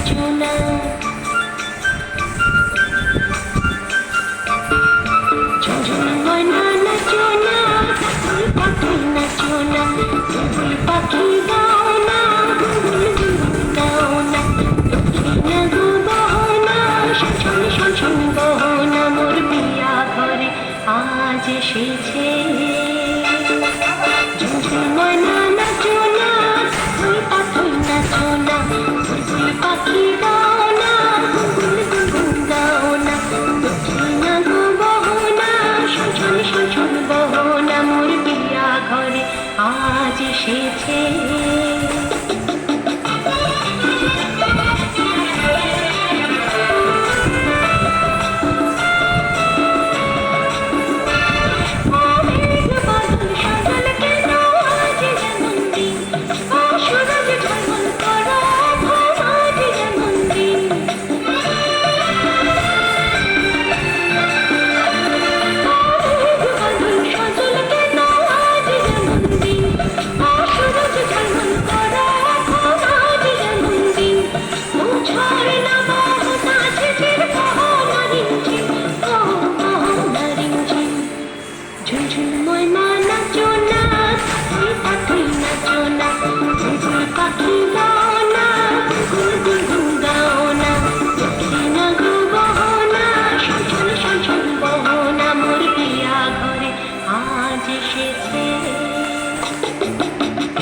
নাচো না, ঝুনঝুন ময়না নাচো না, বুলবুল পাখি নাচো না, বুলবুল পাখি গাও না, বুলবুল গাও না, দক্ষিণা গো বহনা, শোন শোন শোন গহনা, মোর বিয়া ঘরে আজ এসেছে। ঝুনঝুন ময়না নাচো না, বুলবুল পাখি নাচো না, বুলবুল পাখি গাও